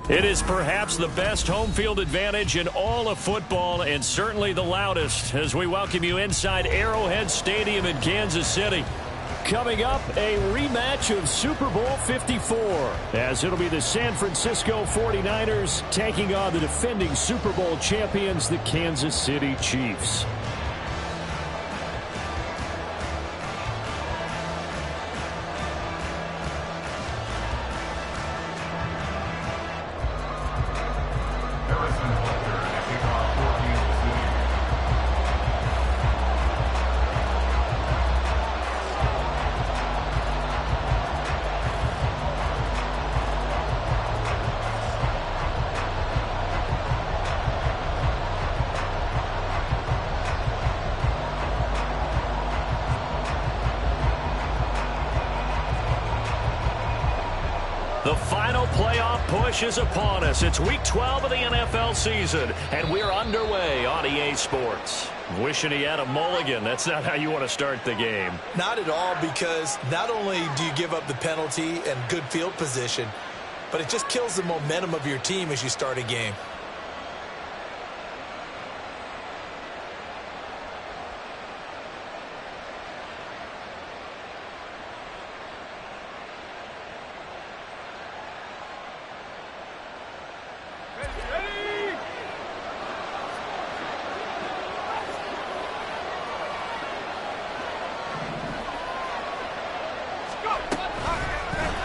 It is perhaps the best home field advantage in all of football and certainly the loudest as we welcome you inside Arrowhead Stadium in Kansas City. Coming up, a rematch of Super Bowl 54 as it'll be the San Francisco 49ers taking on the defending Super Bowl champions, the Kansas City Chiefs. The final playoff push is upon us. It's week 12 of the NFL season, and we're underway on EA Sports. Wishing he had a mulligan. That's not how you want to start the game. Not at all, because not only do you give up the penalty and good field position, but it just kills the momentum of your team as you start a game.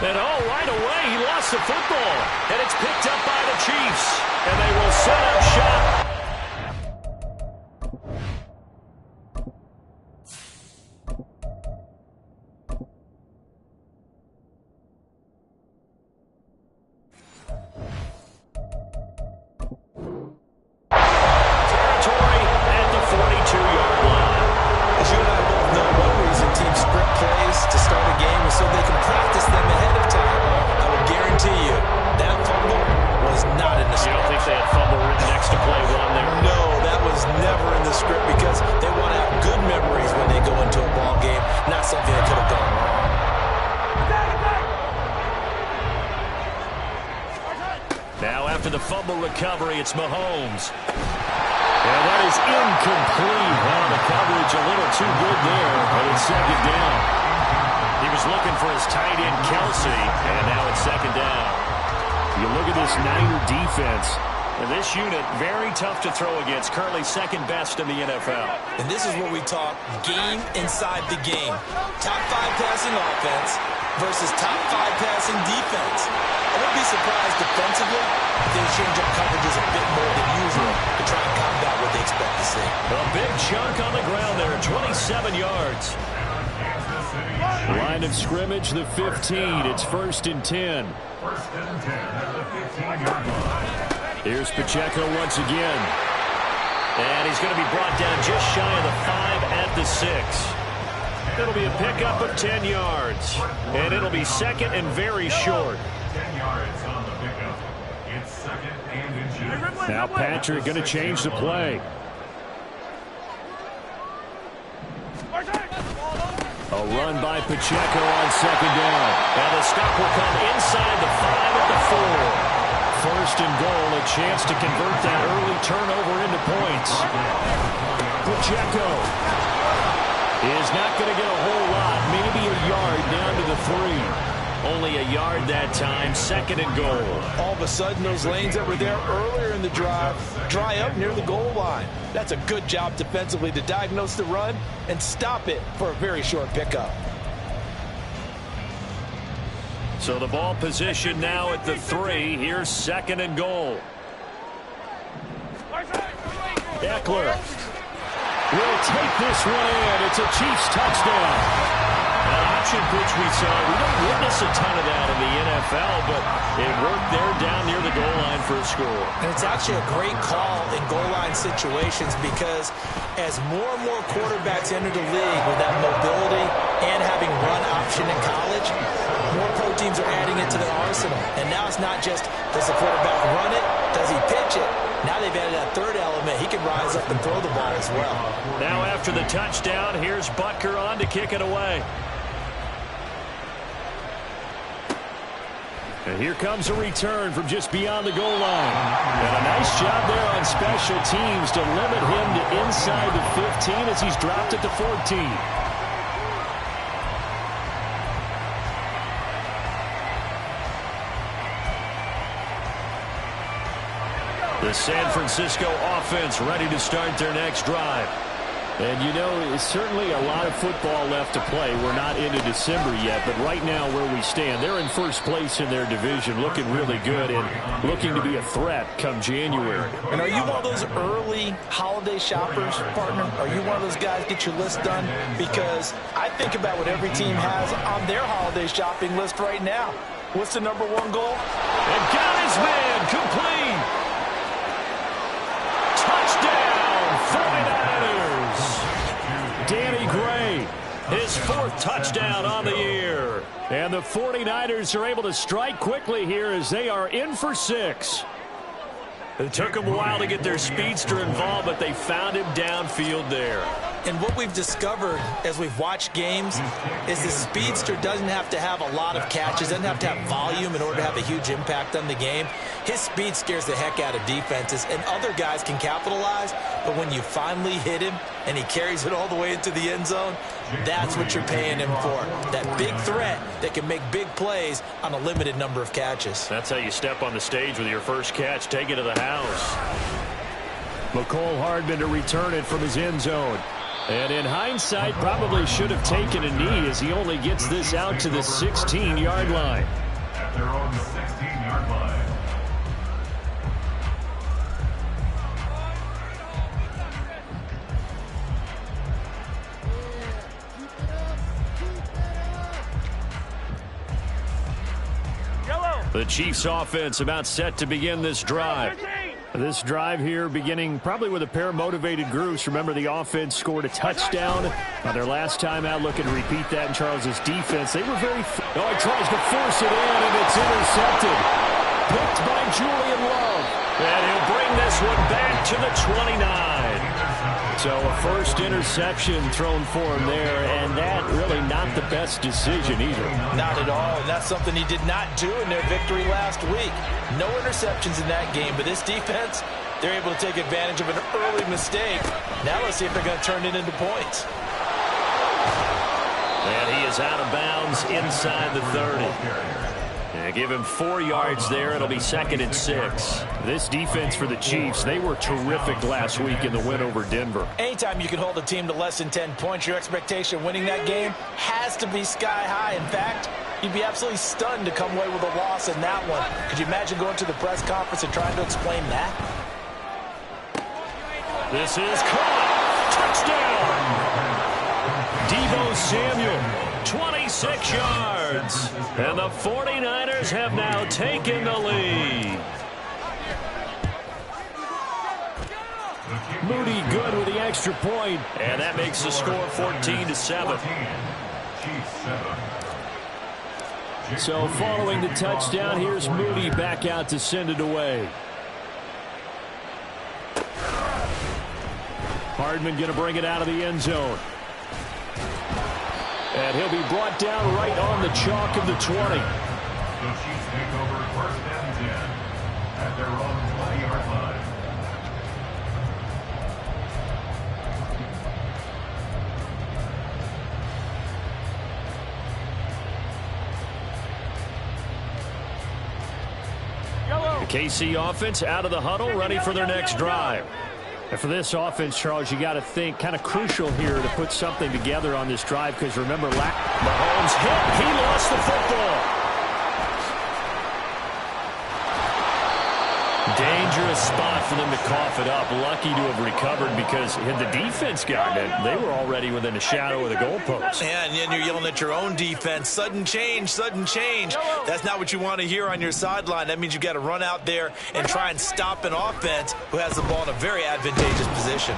And right away, he lost the football. And it's picked up by the Chiefs. And they will set up shop. Territory at the 42-yard line. As you and I both know, one reason teams script plays to start a game is so they can practice them ahead of time. I will guarantee you that fumble was not in the script. You don't think they had fumble written next to play one there? No, that was never in the script because they want to have good memories when they go into a ball game, not something that could have gone wrong. Now after the fumble recovery, it's Mahomes. And that is incomplete. Well, the coverage a little too good there, but it's second down. He was looking for his tight end, Kelsey, and now it's second down. You look at this Niner defense. And this unit, very tough to throw against, currently second best in the NFL. And this is where we talk game inside the game. Top 5 passing offense versus top 5 passing defense. I wouldn't be surprised defensively if they change up coverages a bit more than usual to try and combat what they expect to see. A big chunk on the ground there, 27 yards. Line of scrimmage, the 15. It's 1st and 10. First and 10 at the 15-yard line. Here's Pacheco once again. And he's going to be brought down just shy of the 5 at the 6. It'll be a pickup of 10 yards. And it'll be second and very short. 10 yards on the pickup. It's second and inches. Now Patrick going to change the play. A run by Pacheco on second down. And the stop will come inside the 5 at the 4. First and goal, a chance to convert that early turnover into points. Pacheco is not going to get a whole lot, maybe a yard down to the 3. Only a yard that time, second and goal. All of a sudden, those lanes that were there earlier in the drive dry up near the goal line. That's a good job defensively to diagnose the run and stop it for a very short pickup. So the ball position now at the 3. Here's second and goal. Eckler will take this one in. It's a Chiefs touchdown. An option pitch we saw. We don't witness a ton of that in the NFL, but it worked there down near the goal line for a score. And it's actually a great call in goal line situations because as more and more quarterbacks enter the league with that mobility and having run option in college, more pro teams are adding it to their arsenal. And now it's not just, does the quarterback run it? Does he pitch it? Now they've added that third element. He can rise up and throw the ball as well. Now after the touchdown, here's Butker on to kick it away. And here comes a return from just beyond the goal line. And a nice job there on special teams to limit him to inside the 15 as he's dropped at the 14. The San Francisco offense ready to start their next drive. And, you know, it's certainly a lot of football left to play. We're not into December yet, but right now where we stand, they're in first place in their division, looking really good and looking to be a threat come January. And are you one of those early holiday shoppers, partner? Are you one of those guys get your list done? Because I think about what every team has on their holiday shopping list right now. What's the #1 goal? And got his man complete. Touchdown, 49ers. Danny Gray, his 4th touchdown on the year. And the 49ers are able to strike quickly here as they are in for 6. It took them a while to get their speedster involved, but they found him downfield there. And what we've discovered as we've watched games is the speedster doesn't have to have a lot of catches, doesn't have to have volume in order to have a huge impact on the game. His speed scares the heck out of defenses, and other guys can capitalize, but when you finally hit him and he carries it all the way into the end zone, that's what you're paying him for. That big threat that can make big plays on a limited number of catches. That's how you step on the stage with your first catch. Take it to the house. Mecole Hardman to return it from his end zone. And in hindsight, probably should have taken a knee as he only gets this out to the 16-yard line. At their own 16-yard line. The Chiefs offense about set to begin this drive. This drive here beginning probably with a pair of motivated groups. Remember, the offense scored a touchdown on their last time out. Looking to repeat that in Charles's defense. They were very... Oh, he tries to force it in, and it's intercepted. Picked by Julian Love. And he'll bring this one back to the 29. So a first interception thrown for him there, and that really not the best decision either. Not at all, and that's something he did not do in their victory last week. No interceptions in that game, but this defense, they're able to take advantage of an early mistake. Now let's see if they're going to turn it into points. And he is out of bounds inside the 30. And give him 4 yards there. It'll be 2nd and 6. This defense for the Chiefs, they were terrific last week in the win over Denver. Anytime you can hold a team to less than 10 points, your expectation winning that game has to be sky high. In fact, you'd be absolutely stunned to come away with a loss in that one. Could you imagine going to the press conference and trying to explain that? This is caught. Touchdown! Deebo Samuel. 26 yards. And the 49ers have now taken the lead. Moody good with the extra point. And that makes the score 14-7. So following the touchdown, here's Moody back out to send it away. Hardman going to bring it out of the end zone. And he'll be brought down right on the chalk of the 20. The Chiefs take over 1st and 10 at their own 20-yard line. The KC offense out of the huddle, ready for their next drive. And for this offense, Charles, you got to think kind of crucial here to put something together on this drive because remember, Mahomes hit. He lost the football. Dangerous spot for them to cough it up. Lucky to have recovered because had the defense gotten it, they were already within a shadow of the goalpost. Yeah, and then you're yelling at your own defense. Sudden change, sudden change. That's not what you want to hear on your sideline. That means you've got to run out there and try and stop an offense who has the ball in a very advantageous position.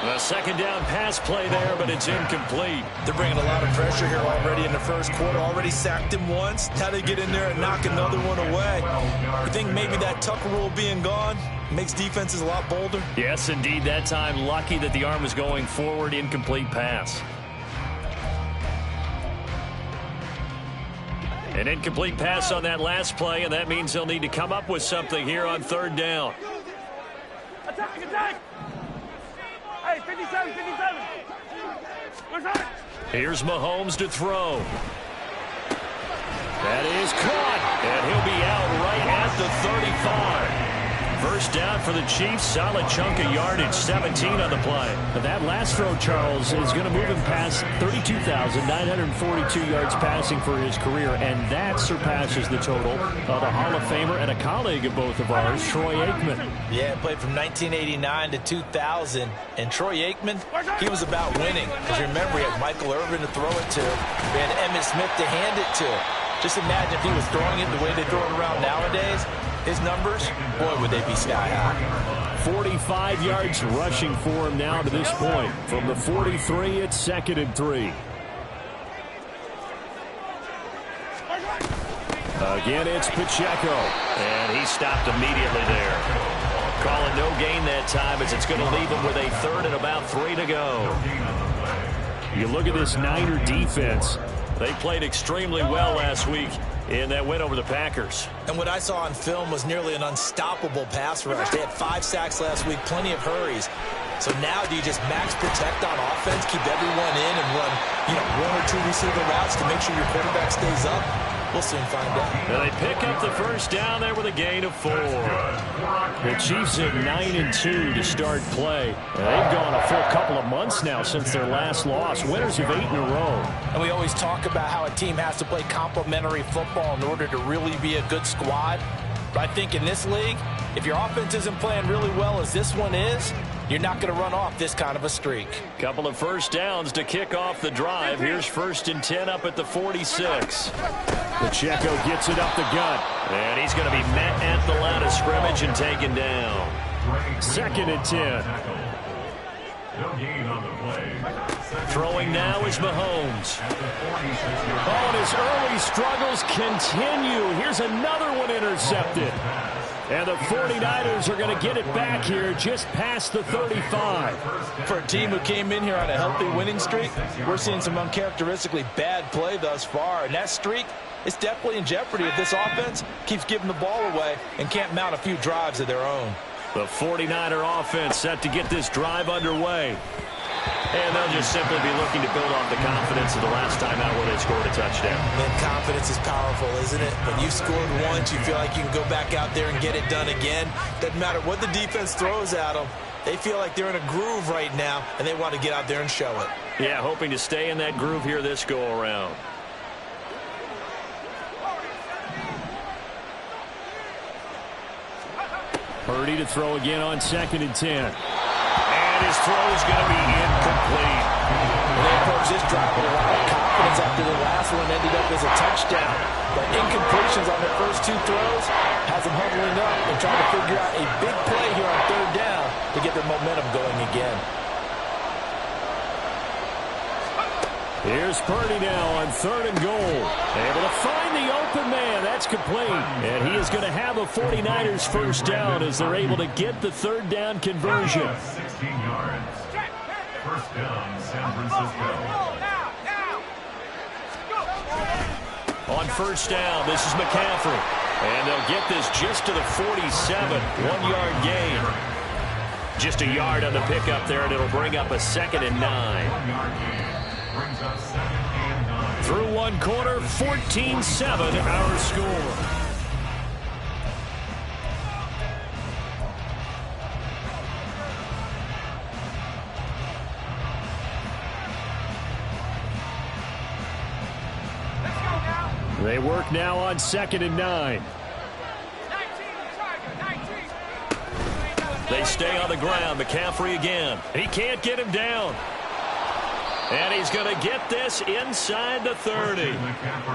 A 2nd down pass play there, but it's incomplete. They're bringing a lot of pressure here already in the first quarter. Already sacked him once. Now they get in there and knock another one away. You think maybe that Tucker rule being gone makes defenses a lot bolder? Yes, indeed. That time, lucky that the arm was going forward. Incomplete pass. An incomplete pass on that last play, and that means they'll need to come up with something here on third down. Attack, attack! Hey, 57, 57! Where's that? Here's Mahomes to throw. That is caught, and he'll be out right at the 35. First down for the Chiefs. Solid chunk of yardage, 17 on the play. But that last throw, Charles, is going to move him past 32,942 yards passing for his career, and that surpasses the total of the Hall of Famer and a colleague of both of ours, Troy Aikman. Yeah, played from 1989 to 2000, and Troy Aikman, he was about winning. Because remember, he had Michael Irvin to throw it to. He had Emmitt Smith to hand it to. Just imagine if he was throwing it the way they throw it around nowadays. His numbers, boy, would they be sky high. 45 yards rushing for him now to this point. From the 43, it's 2nd and 3. Again, it's Pacheco. And he stopped immediately there. Calling no gain that time as it's going to leave him with a 3rd and about 3 to go. You look at this Niner defense. They played extremely well last week in that win over the Packers. And what I saw on film was nearly an unstoppable pass rush. They had 5 sacks last week, plenty of hurries. So now do you just max protect on offense, keep everyone in, and run 1 or 2 receiver routes to make sure your quarterback stays up? We'll soon find out. And they pick up the first down there with a gain of 4. The Chiefs at 9-2 to start play. They've gone a full couple of months now since their last loss. Winners of 8 in a row. And we always talk about how a team has to play complementary football in order to really be a good squad. But I think in this league, if your offense isn't playing really well as this one is, you're not going to run off this kind of a streak. Couple of first downs to kick off the drive. Here's 1st and 10 up at the 46. Pacheco gets it up the gut. And he's going to be met at the line of scrimmage and taken down. 2nd and 10. Throwing now is Mahomes. Oh, and his early struggles continue. Here's another one intercepted. And the 49ers are going to get it back here just past the 35. For a team who came in here on a healthy winning streak, we're seeing some uncharacteristically bad play thus far. And that streak is definitely in jeopardy if this offense keeps giving the ball away and can't mount a few drives of their own. The 49er offense set to get this drive underway. And they'll just simply be looking to build off the confidence of the last time out where they scored a touchdown. Man, confidence is powerful, isn't it? When you scored once, you feel like you can go back out there and get it done again. Doesn't matter what the defense throws at them. They feel like they're in a groove right now, and they want to get out there and show it. Yeah, hoping to stay in that groove here this go-around. Purdy to throw again on 2nd and 10. His throw is going to be incomplete. They approached this drive with a lot of confidence after the last one ended up as a touchdown. But incompletions on their first 2 throws has them huddling up and trying to figure out a big play here on 3rd down to get their momentum going again. Here's Purdy now on 3rd and goal. Able to find the open man. That's complete. And he is going to have a 49ers first down as they're able to get the 3rd down conversion. 16 yards. First down, San Francisco. On first down, this is McCaffrey. And they'll get this just to the 47. 1-yard gain. Just a yard on the pickup there, and it'll bring up a 2nd and 9. Through 1 quarter, 14-7 our score. They work now on 2nd and 9. They stay on the ground. McCaffrey again. He can't get him down. And he's going to get this inside the 30.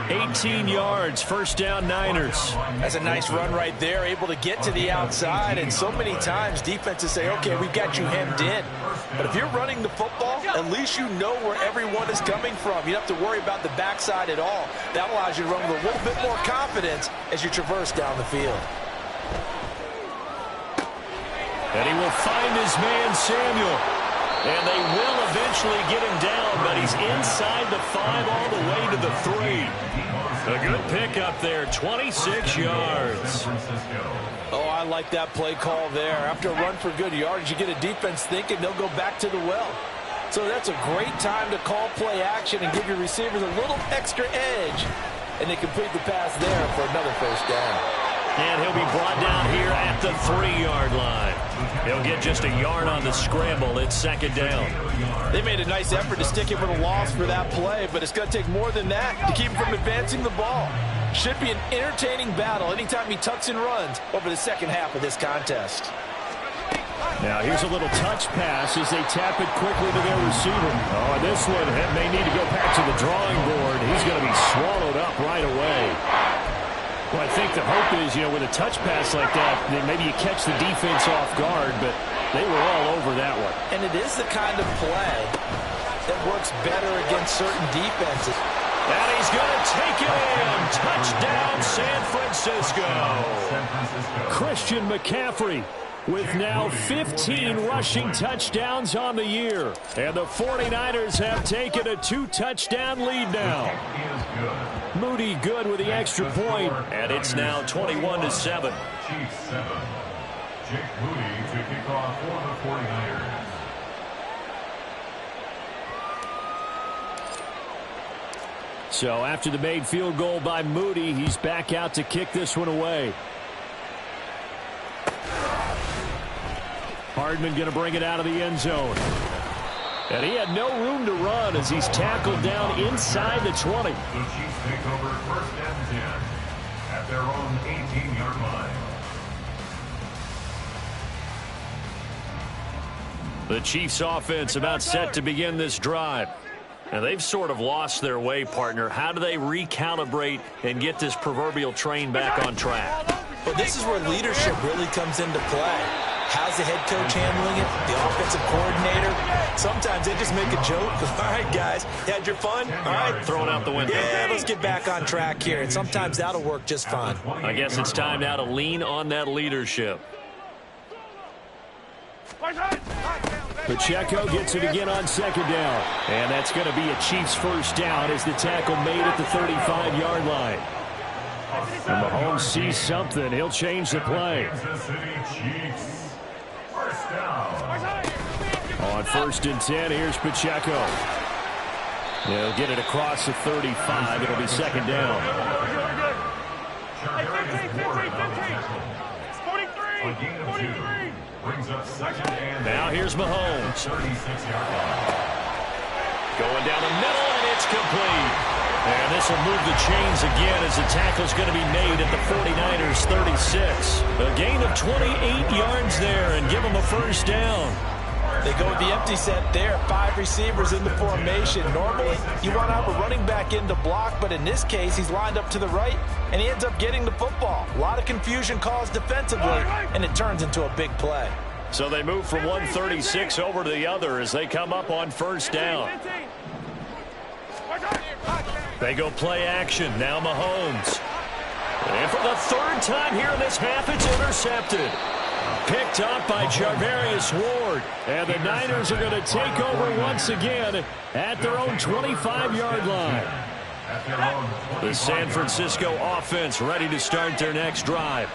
18 yards, first down Niners. That's a nice run right there, able to get to the outside. And so many times defenses say, okay, we've got you hemmed in. But if you're running the football, at least you know where everyone is coming from. You don't have to worry about the backside at all. That allows you to run with a little bit more confidence as you traverse down the field. And he will find his man, Samuel. And they will eventually get him down, but he's inside the 5 all the way to the 3. A good pickup there, 26 yards. Oh, I like that play call there. After a run for good yardage, you get a defense thinking they'll go back to the well. So that's a great time to call play action and give your receivers a little extra edge. And they complete the pass there for another first down. And he'll be brought down here at the 3-yard line. He'll get just a yard on the scramble. It's second down. They made a nice effort to stick him with a loss for that play, but it's going to take more than that to keep him from advancing the ball. Should be an entertaining battle anytime he tucks and runs over the second half of this contest. Now here's a little touch pass as they tap it quickly to their receiver. Oh, and this one may need to go back to the drawing board. He's going to be swallowed up right away. Well, I think the hope is, with a touch pass like that, then maybe you catch the defense off guard, but they were all over that one. And it is the kind of play that works better against certain defenses. And he's going to take it in. Touchdown, San Francisco. Christian McCaffrey with now 15 rushing touchdowns on the year. And the 49ers have taken a 2-touchdown lead now. Moody good with the extra point. And it's now 21-7. Chiefs 7. Jake Moody to kick off for the 49ers. So after the made field goal by Moody, he's back out to kick this one away. Hardman going to bring it out of the end zone. And he had no room to run as he's tackled down inside the 20. The Chiefs take over first and 10 at their own 18-yard line. The Chiefs offense about set to begin this drive. Now, they've sort of lost their way, partner. How do they recalibrate and get this proverbial train back on track? Well, this is where leadership really comes into play. How's the head coach handling it? The offensive coordinator? Sometimes they just make a joke. All right, guys, you had your fun? All right. Throw it out the window. Yeah, let's get back on track here. And sometimes that'll work just fine. I guess it's time now to lean on that leadership. Pacheco gets it again on second down. And that's going to be a Chiefs first down as the tackle made at the 35-yard line. And Mahomes sees something. He'll change the play. Kansas City Chiefs. First down. On first and 10, here's Pacheco. They'll get it across the 35. It'll be second down. A gain of 2. Brings up second and Now here's Mahomes. 36-yard line. Going down the middle, and it's complete. And this will move the chains again as the tackle's going to be made at the 49ers 36. A gain of 28 yards there and give them a first down. They go with the empty set there. 5 receivers in the formation. Normally, you want to have a running back in to block, but in this case, he's lined up to the right, and he ends up getting the football. A lot of confusion caused defensively, and it turns into a big play. So they move from 136 over to the other as they come up on first down. They go play action. Now Mahomes. And for the third time here in this half, it's intercepted. Picked up by Charvarius Ward. And the Niners are going to take over once again at their own 25-yard line. The San Francisco offense ready to start their next drive.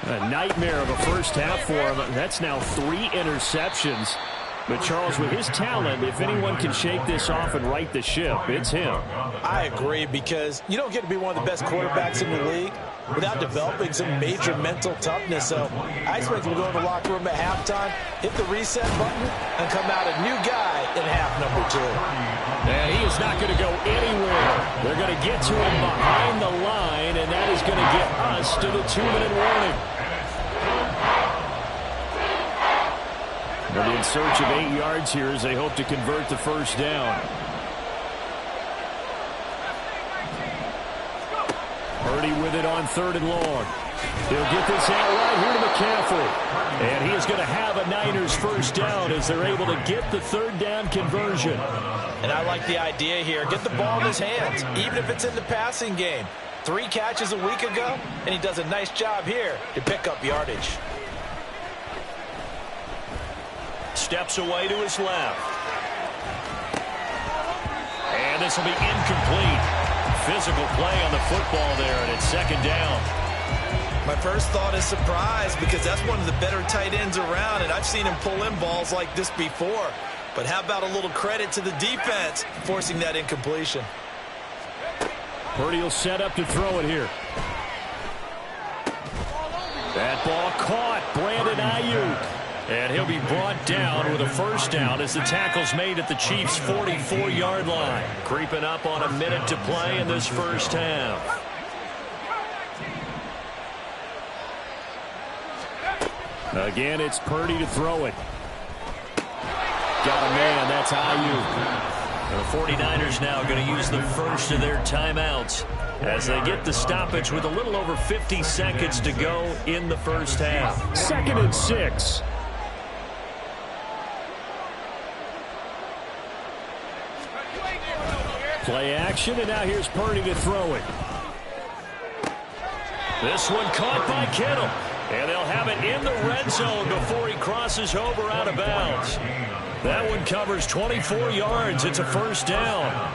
A nightmare of a first half for him. That's now 3 interceptions. But, Charles, with his talent, if anyone can shake this off and right the ship, it's him. I agree, because you don't get to be one of the best quarterbacks in the league without developing some major mental toughness. So I expect him to go in the locker room at halftime, hit the reset button, and come out a new guy in half number 2. And he is not going to go anywhere. They're going to get to him behind the line, and that is going to get us to the 2-minute warning. They'll be in search of 8 yards here as they hope to convert the first down. Purdy with it on 3rd and long. He'll get this out right here to McCaffrey. And he is going to have a Niners first down as they're able to get the 3rd down conversion. And I like the idea here. Get the ball in his hands, even if it's in the passing game. 3 catches a week ago, and he does a nice job here to pick up yardage. Steps away to his left. And this will be incomplete. physical play on the football there, and it's second down. My first thought is surprise, because that's one of the better tight ends around, and I've seen him pull in balls like this before. But how about a little credit to the defense forcing that incompletion? Purdy will set up to throw it here. That ball caught. Brandon Ayuk. And he'll be brought down with a first down as the tackle's made at the Chiefs' 44-yard line. Creeping up on a minute to play in this first half. Again, it's Purdy to throw it. Got a man. That's Ayuk. The 49ers now going to use the first of their timeouts as they get the stoppage with a little over 50 seconds to go in the first half. 2nd and 6. Play action, and now here's Purdy to throw it. This one caught by Kittle. And they'll have it in the red zone before he crosses over out of bounds. That one covers 24 yards. It's a first down.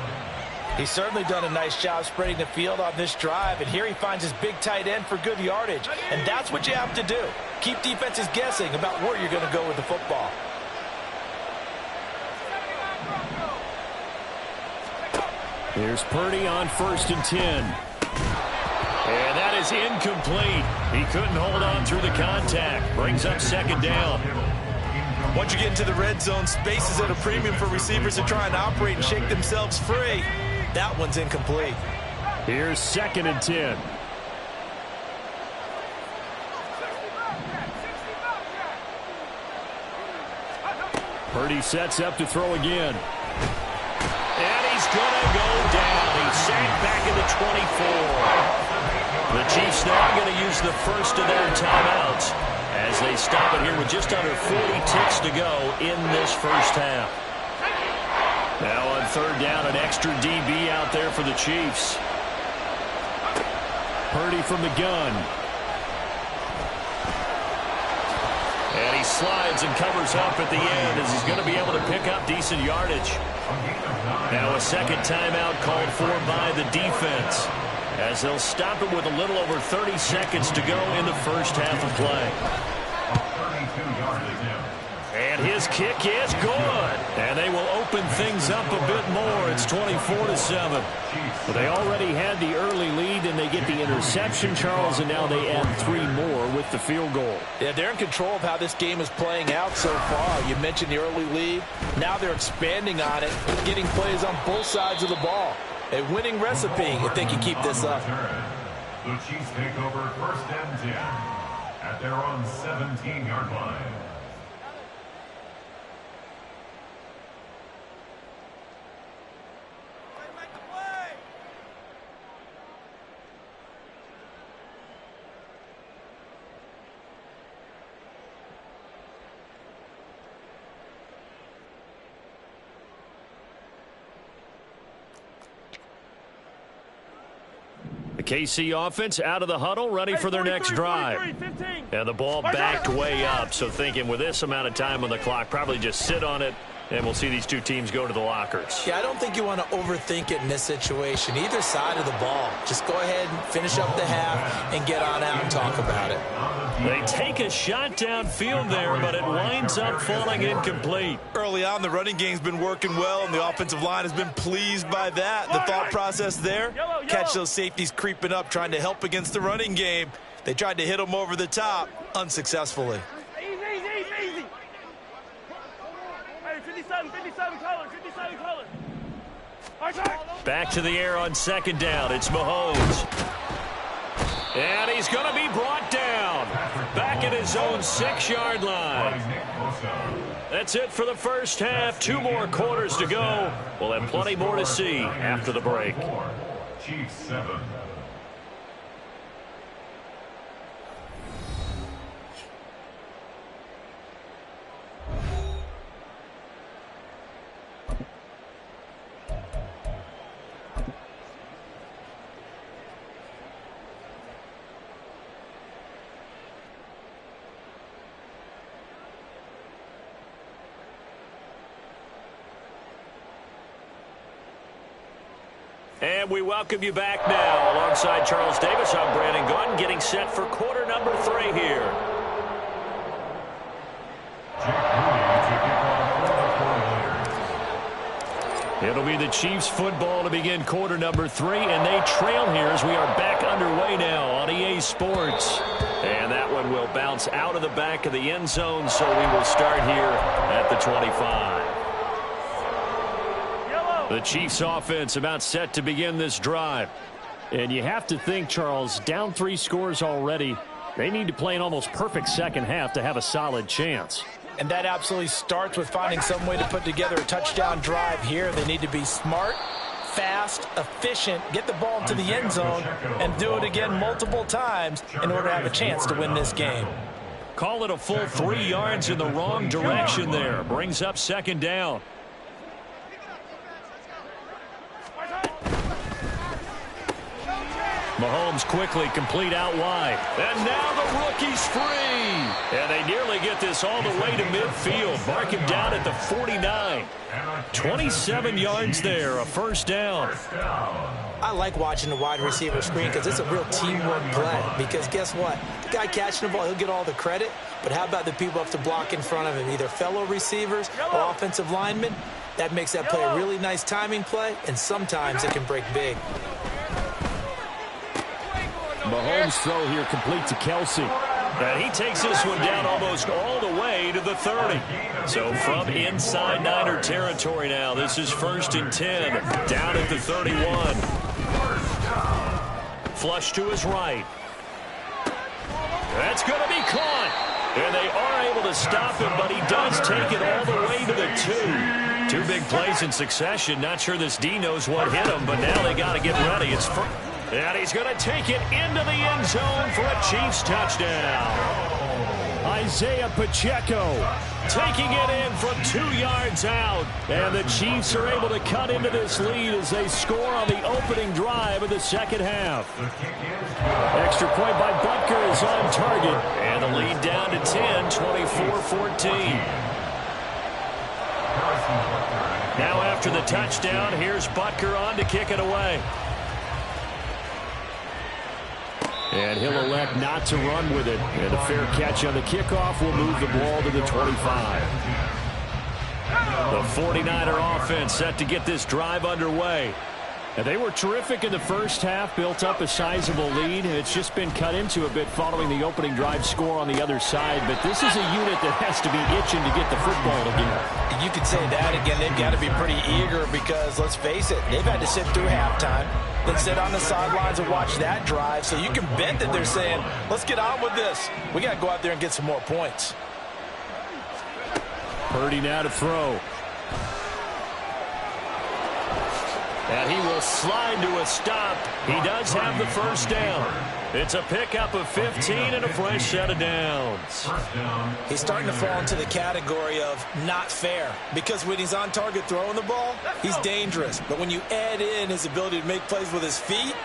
He's certainly done a nice job spreading the field on this drive, and here he finds his big tight end for good yardage. And that's what you have to do. Keep defenses guessing about where you're going to go with the football. Here's Purdy on 1st and 10. And that is incomplete. He couldn't hold on through the contact. Brings up second down. Once you get into the red zone, space is at a premium for receivers to try and operate and shake themselves free. That one's incomplete. Here's 2nd and 10. Purdy sets up to throw again. And he's going to go down. He's sacked back at the 24. The Chiefs now going to use the first of their timeouts as they stop it here with just under 40 ticks to go in this first half. Now on 3rd down, an extra DB out there for the Chiefs. Purdy from the gun. And he slides and covers up at the end as he's going to be able to pick up decent yardage. Now a second timeout called for by the defense, as they'll stop it with a little over 30 seconds to go in the first half of play. And his kick is good. And they will open things up a bit more. It's 24-7. Well, they already had the early lead, and they get the interception, Charles, and now they add 3 more with the field goal. Yeah, they're in control of how this game is playing out so far. You mentioned the early lead. Now they're expanding on it, getting plays on both sides of the ball. A winning recipe if they can keep this up. The Chiefs take over 1st and 10 at their own 17-yard line. KC offense out of the huddle, ready for their next drive. And the ball backed way up, so thinking with this amount of time on the clock, probably just sit on it, and we'll see these two teams go to the lockers. Yeah, I don't think you want to overthink it in this situation. Either side of the ball. Just go ahead and finish up the half and get on out and talk about it. They take a shot downfield there, but it winds up falling incomplete. Early on, the running game's been working well, and the offensive line has been pleased by that. The thought process there, catch those safeties creeping up, trying to help against the running game. They tried to hit them over the top, unsuccessfully. Easy. Hey, 57 color. Back to the air on second down. It's Mahomes. And he's going to be brought down. Back at his own 6-yard line. That's it for the first half. 2 more quarters to go. We'll have plenty more to see after the break. Chiefs 7. And And we welcome you back now. Alongside Charles Davis, I'm Brandon Gaudin, getting set for quarter number 3 here. It'll be the Chiefs football to begin quarter number 3, and they trail here as we are back underway now on EA Sports. And that one will bounce out of the back of the end zone, so we will start here at the 25. The Chiefs offense about set to begin this drive. And you have to think, Charles, down 3 scores already. They need to play an almost perfect second half to have a solid chance. And that absolutely starts with finding some way to put together a touchdown drive here. They need to be smart, fast, efficient, get the ball to the end zone, and do it again multiple times in order to have a chance to win this game. Call it a full 3 yards in the wrong direction there. Brings up second down. Mahomes quickly complete out wide. And now the rookie's free. And they nearly get this all the way to midfield. Mark him down at the 49. 27 yards there, a first down. I like watching the wide receiver screen because it's a real teamwork play. Because guess what? The guy catching the ball, he'll get all the credit. But how about the people up to block in front of him, either fellow receivers or offensive linemen? That makes that play a really nice timing play, and sometimes it can break big. Mahomes' throw here complete to Kelsey. And he takes this one down almost all the way to the 30. So from inside Niner territory now, this is 1st and 10, down at the 31. Flush to his right. That's going to be caught. And they are able to stop him, but he does take it all the way to the 2. 2 big plays in succession. Not sure this D knows what hit him, but now they got to get ready. It's first. And he's going to take it into the end zone for a Chiefs touchdown. Isaiah Pacheco taking it in from 2 yards out. And the Chiefs are able to cut into this lead as they score on the opening drive of the second half. Extra point by Butker is on target. And the lead down to 10, 24-14. Now after the touchdown, here's Butker on to kick it away. And he'll elect not to run with it. And a fair catch on the kickoff will move the ball to the 25. The 49er offense set to get this drive underway. And they were terrific in the first half, built up a sizable lead. It's just been cut into a bit following the opening drive score on the other side. But this is a unit that has to be itching to get the football again. You could say that again. They've got to be pretty eager because, let's face it, they've had to sit through halftime, then sit on the sidelines and watch that drive. So you can bet that they're saying, let's get on with this. We got to go out there and get some more points. Purdy now to throw. And he will slide to a stop. He does have the first down. It's a pickup of 15 and a fresh set of downs. He's starting to fall into the category of not fair because when he's on target throwing the ball, he's dangerous. But when you add in his ability to make plays with his feet,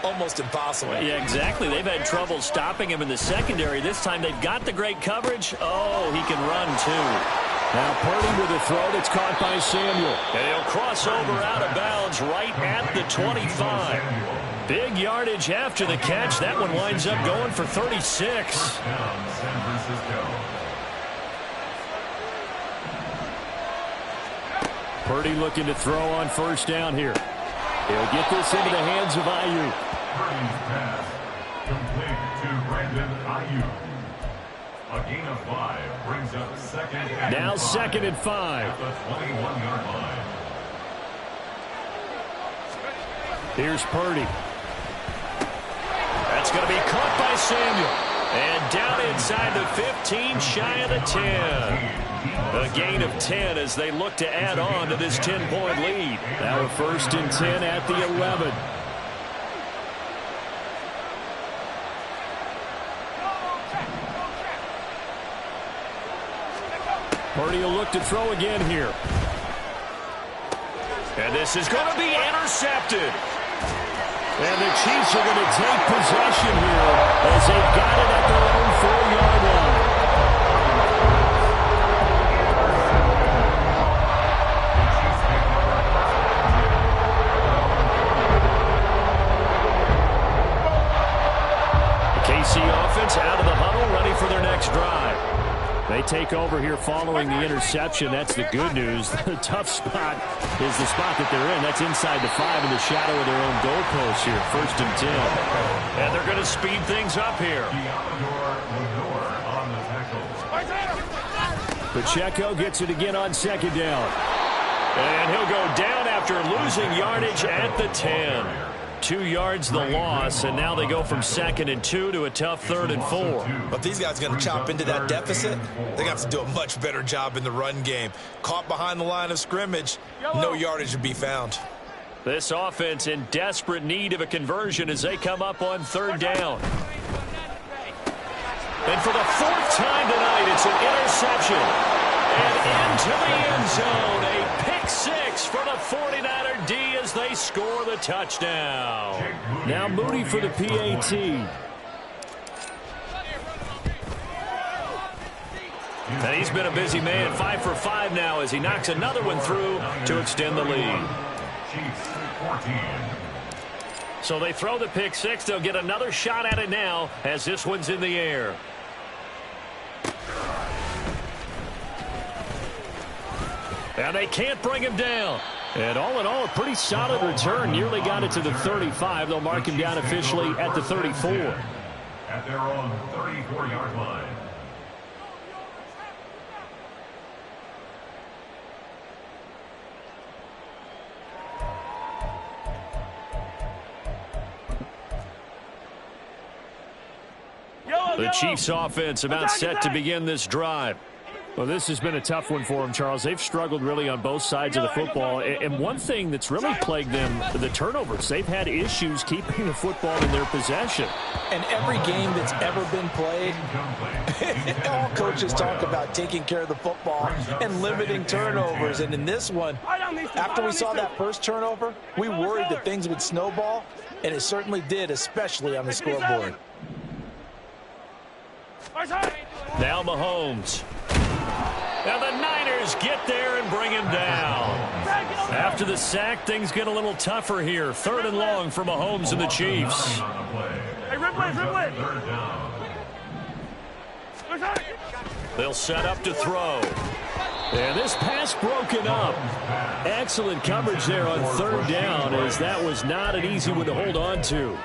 almost impossible. Yeah, exactly. They've had trouble stopping him in the secondary. This time they've got the great coverage. Oh, he can run too. Now Purdy with a throw that's caught by Samuel. And he'll cross over out of bounds right at the 25. Big yardage after the catch. That one winds up going for 36. Purdy looking to throw on first down here. He'll get this into the hands of Ayuk. Purdy's pass complete to Brandon Ayuk. A gain of 5 brings up second and Now 5 second and 5. at the 21-yard line. Here's Purdy. That's going to be caught by Samuel. And down inside the 15, shy of the 10. A gain of 10 as they look to add on to this 10-point lead. Now a 1st and 10 at the 11. Purdy will look to throw again here. And this is going to be intercepted. And the Chiefs are going to take possession here as they've got it at their own 4-yard line. offense out of the huddle, ready for their next drive. They take over here following the interception. That's the good news. The tough spot is the spot that they're in. That's inside the 5 in the shadow of their own goalpost here. 1st and 10. And they're going to speed things up here. Pacheco gets it again on 2nd down. And he'll go down after losing yardage at the 10. 2 yards the loss, and now they go from 2nd and 2 to a tough 3rd and 4. But these guys are going to chop into that deficit. They're going to have to do a much better job in the run game. Caught behind the line of scrimmage, no yardage to be found. This offense in desperate need of a conversion as they come up on 3rd down. And for the 4th time tonight, it's an interception. And into the end zone, a pick 6 for the 49er D as they score the touchdown. Now Moody for the PAT. And he's been a busy man, 5 for 5 now as he knocks another one through to extend the lead. So they throw the pick 6. They'll get another shot at it now as this one's in the air. And they can't bring him down. And all in all, a pretty solid return. Nearly got it to the 35. They'll mark him down officially at the 34. At their own 34-yard line. The Chiefs offense about set to begin this drive. Well, this has been a tough one for them, Charles. They've struggled really on both sides of the football. And one thing that's really plagued them, the turnovers. They've had issues keeping the football in their possession. And every game that's ever been played, all coaches talk about taking care of the football and limiting turnovers. And in this one, after we saw that first turnover, we worried that things would snowball, and it certainly did, especially on the scoreboard. Now Mahomes. Now the Niners get there and bring him down. After the sack, things get a little tougher here. 3rd and long for Mahomes and the Chiefs. Hey, Ripley. They'll set up to throw. And this pass broken up. Excellent coverage there on 3rd down, as that was not an easy one to hold on to.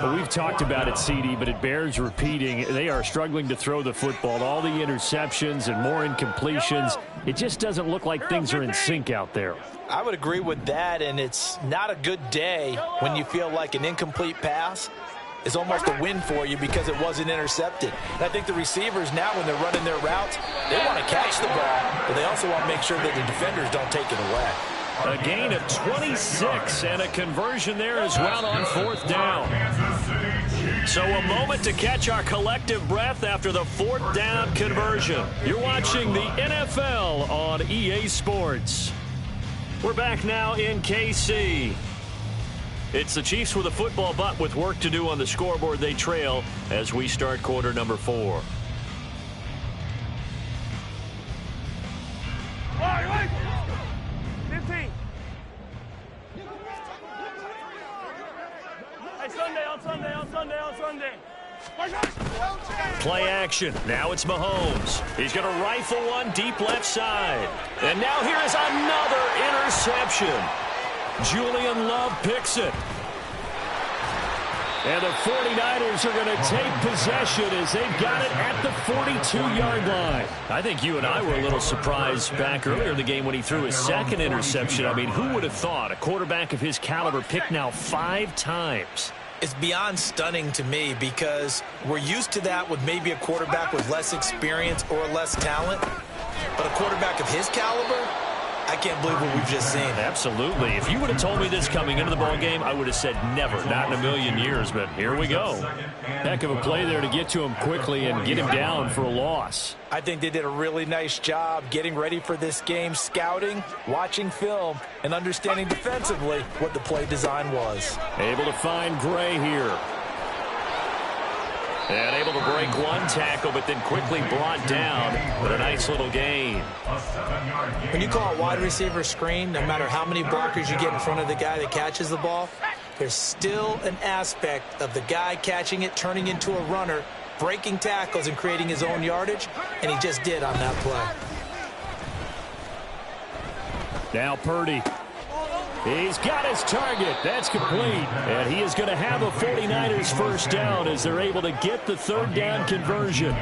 Well, we've talked about it, CD, but it bears repeating. They are struggling to throw the football. All the interceptions and more incompletions. It just doesn't look like things are in sync out there. I would agree with that, and it's not a good day when you feel like an incomplete pass is almost a win for you because it wasn't intercepted. And I think the receivers now, when they're running their routes, they want to catch the ball, but they also want to make sure that the defenders don't take it away. A gain of 26 and a conversion there as well on 4th down. So a moment to catch our collective breath after the 4th down conversion. You're watching the NFL on EA Sports. We're back now in KC. It's the Chiefs with a football, but with work to do on the scoreboard. They trail as we start quarter number 4. Sunday. Play action. Now it's Mahomes. He's going to rifle one deep left side. And now here is another interception. Julian Love picks it. And the 49ers are going to take possession as they've got it at the 42-yard line. I think you and I were a little surprised back earlier in the game when he threw his 2nd interception. I mean, who would have thought a quarterback of his caliber picked now 5 times? It's beyond stunning to me because we're used to that with maybe a quarterback with less experience or less talent. But a quarterback of his caliber, I can't believe what we've just seen. Absolutely. If you would have told me this coming into the ballgame, I would have said never, not in a million years. But here we go. Heck of a play there to get to him quickly and get him down for a loss. I think they did a really nice job getting ready for this game, scouting, watching film, and understanding defensively what the play design was. Able to find Gray here. And able to break one tackle, but then quickly brought down with a nice little gain. When you call a wide receiver screen, no matter how many blockers you get in front of the guy that catches the ball, there's still an aspect of the guy catching it, turning into a runner, breaking tackles and creating his own yardage, and he just did on that play. Now Purdy. He's got his target. That's complete. And he is going to have a 49ers first down as they're able to get the third down conversion.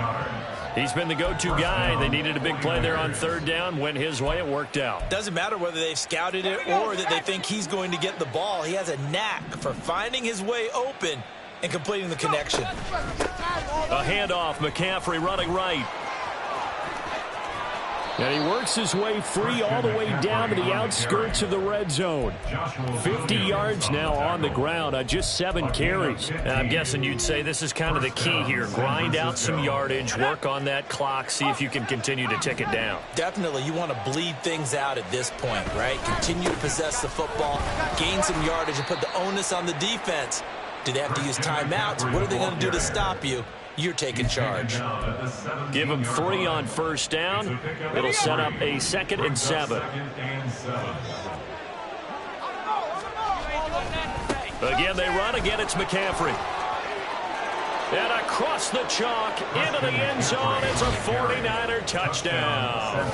He's been the go-to guy. They needed a big play there on third down. Went his way. It worked out. Doesn't matter whether they've scouted it or that they think he's going to get the ball. He has a knack for finding his way open and completing the connection. A handoff. McCaffrey running right. And he works his way free all the way down to the outskirts of the red zone. 50 yards now on the ground on just 7 carries. And I'm guessing you'd say this is kind of the key here. Grind out some yardage, work on that clock, see if you can continue to tick it down. Definitely, you want to bleed things out at this point, right? Continue to possess the football, gain some yardage, and put the onus on the defense. Do they have to use timeouts? What are they going to do to stop you? You're taking charge. Give them 3 on first down. It'll set up a 2nd and 7. Again, they run. Again, it's McCaffrey. And across the chalk into the end zone. It's a 49er touchdown.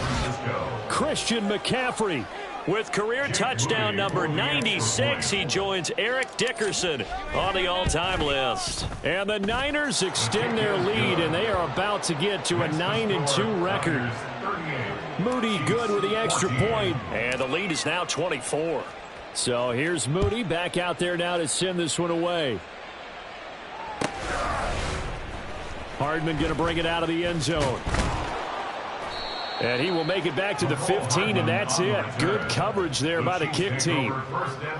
Christian McCaffrey. With career touchdown number 96, he joins Eric Dickerson on the all-time list. And the Niners extend their lead, and they are about to get to a 9-2 record. Moody good with the extra point. And the lead is now 24. So here's Moody back out there now to send this one away. Hardman going to bring it out of the end zone. And he will make it back to the 15, and that's it. Good coverage there by the kick team.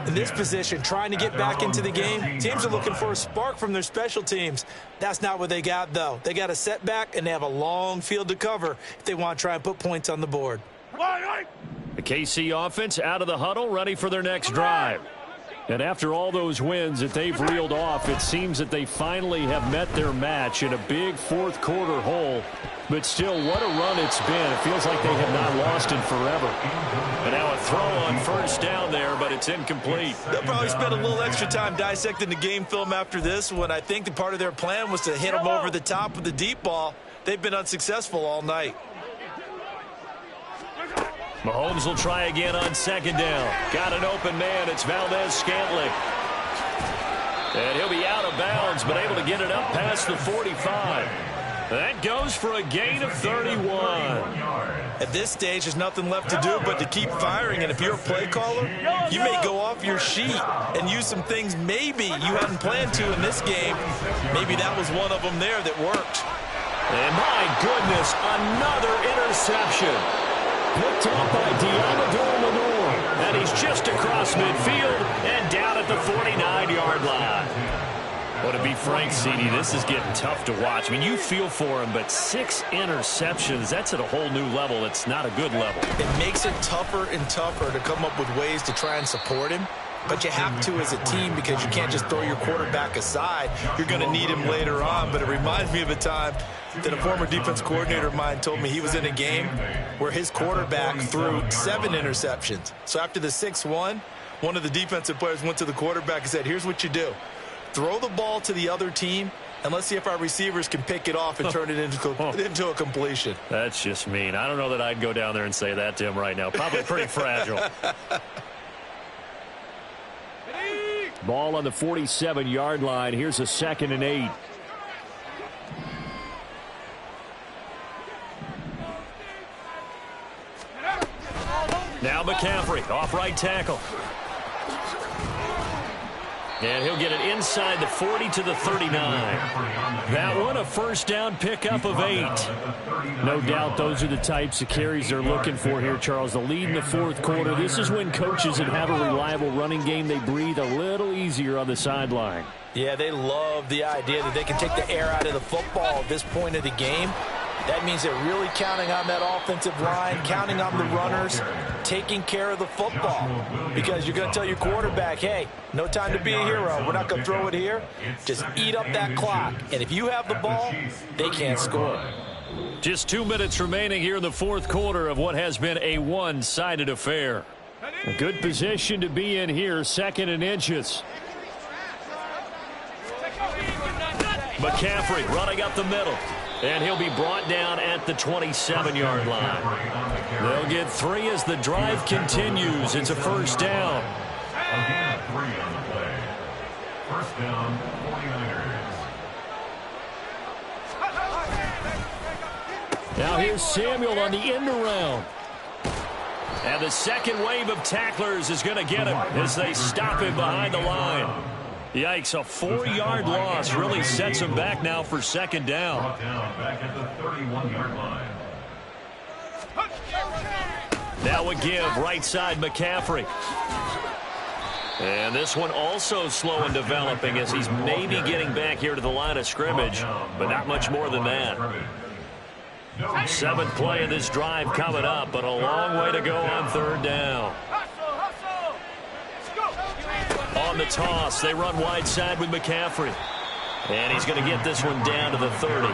In this position, trying to get back into the game, teams are looking for a spark from their special teams. That's not what they got, though. They got a setback, and they have a long field to cover if they want to try and put points on the board. The KC offense out of the huddle, ready for their next drive. And after all those wins that they've reeled off, it seems that they finally have met their match in a big fourth-quarter hole. But still, what a run it's been. It feels like they have not lost in forever. And now a throw on first down there, but it's incomplete. They'll probably spend a little extra time dissecting the game film after this one. I think the part of their plan was to hit them over the top with the deep ball. They've been unsuccessful all night. Mahomes will try again on 2nd down. Got an open man. It's Valdez-Scantling. And he'll be out of bounds, but able to get it up past the 45. That goes for a gain of 31. At this stage, there's nothing left to do but to keep firing. And if you're a play caller, you may go off your sheet and use some things maybe you hadn't planned to in this game. Maybe that was one of them there that worked. And my goodness, another interception. Picked up by Deommodore Lenoir. And he's just across midfield and down at the 49-yard line. Well, to be frank, CD, this is getting tough to watch. I mean, you feel for him, but 6 interceptions, that's at a whole new level. It's not a good level. It makes it tougher and tougher to come up with ways to try and support him. But you have to as a team because you can't just throw your quarterback aside. You're going to need him later on. But it reminds me of a time that a former defense coordinator of mine told me he was in a game where his quarterback threw 7 interceptions. So after the 6-1, one of the defensive players went to the quarterback and said, here's what you do. Throw the ball to the other team, and let's see if our receivers can pick it off and turn it into a completion. That's just mean. I don't know that I'd go down there and say that to him right now. Probably pretty fragile. Ball on the 47-yard line. Here's a 2nd and 8. Now McCaffrey, off right tackle. And he'll get it inside the 40 to the 39. That one a first down pickup of 8. No doubt those are the types of carries they're looking for here, Charles. The lead in the fourth quarter. This is when coaches that have a reliable running game, they breathe a little easier on the sideline. Yeah, they love the idea that they can take the air out of the football at this point of the game. That means they're really counting on that offensive line, counting on the runners, taking care of the football. Because you're going to tell your quarterback, hey, no time to be a hero. We're not going to throw it here. Just eat up that clock. And if you have the ball, they can't score. Just 2 minutes remaining here in the fourth quarter of what has been a one-sided affair. A good position to be in here, 2nd and inches. McCaffrey running up the middle. And he'll be brought down at the 27-yard line. They'll get 3 as the drive continues. It's a first down. Again, 3 on the play. First down, 49ers. Now here's Samuel on the end around. And the second wave of tacklers is going to get him as they stop him behind the line. Yikes, a 4-yard loss really sets him back now for second down. Brought down back at the 31-yard line. Now a give, right side McCaffrey. And this one also slow in developing as he's maybe getting back here to the line of scrimmage, but not much more than that. 7th play of this drive coming up, but a long way to go on third down. On the toss, they run wide side with McCaffrey. And he's going to get this one down to the 30.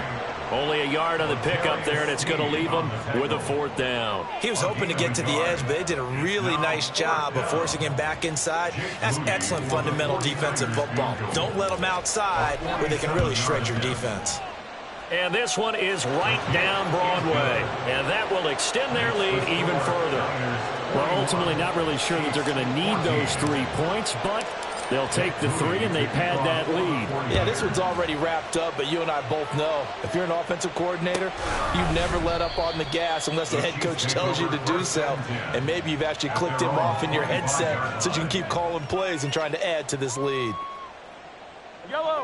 Only a yard on the pickup there, and it's going to leave him with a 4th down. He was hoping to get to the edge, but they did a really nice job of forcing him back inside. That's excellent fundamental defensive football. Don't let them outside where they can really shred your defense. And this one is right down Broadway. And that will extend their lead even further. Well, ultimately not really sure that they're going to need those 3 points, but they'll take the 3 and they pad that lead. Yeah, this one's already wrapped up, but you and I both know if you're an offensive coordinator, you never let up on the gas unless the head coach tells you to do so. And maybe you've actually clicked him off in your headset so you can keep calling plays and trying to add to this lead.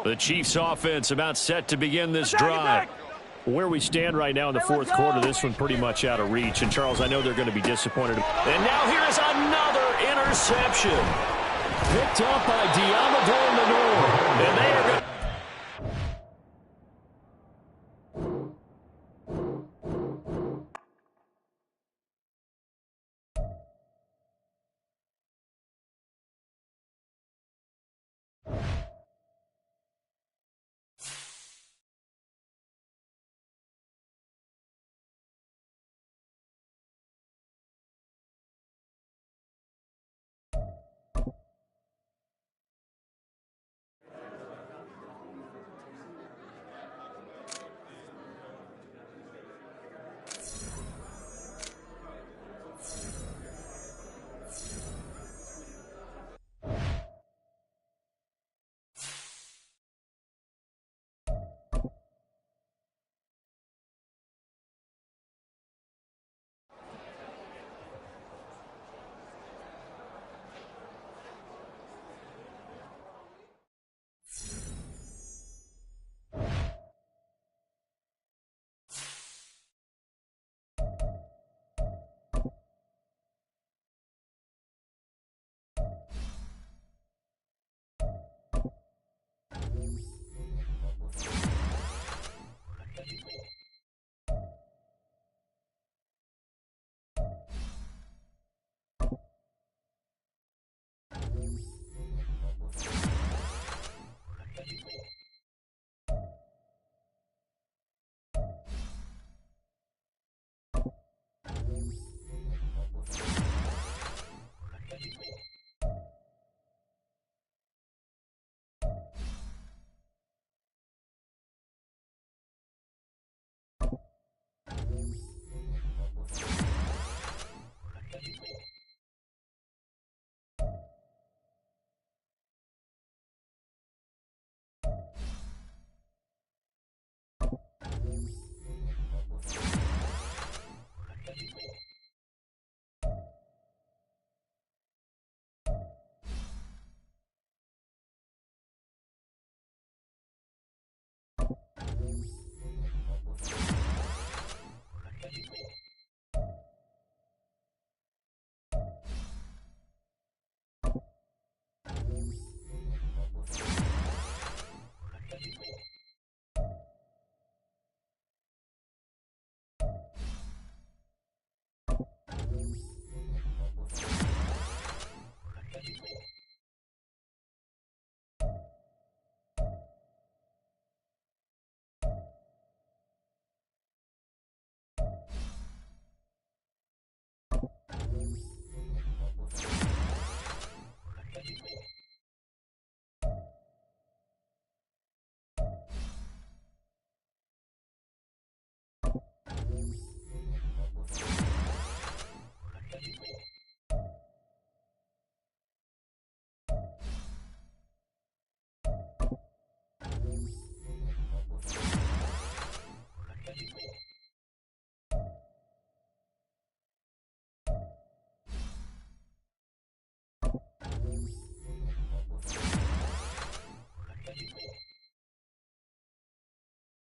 The Chiefs offense about set to begin this drive. Where we stand right now in the 4th quarter, this one pretty much out of reach. And, Charles, I know they're going to be disappointed. And now here is another interception. Picked up by Deommodore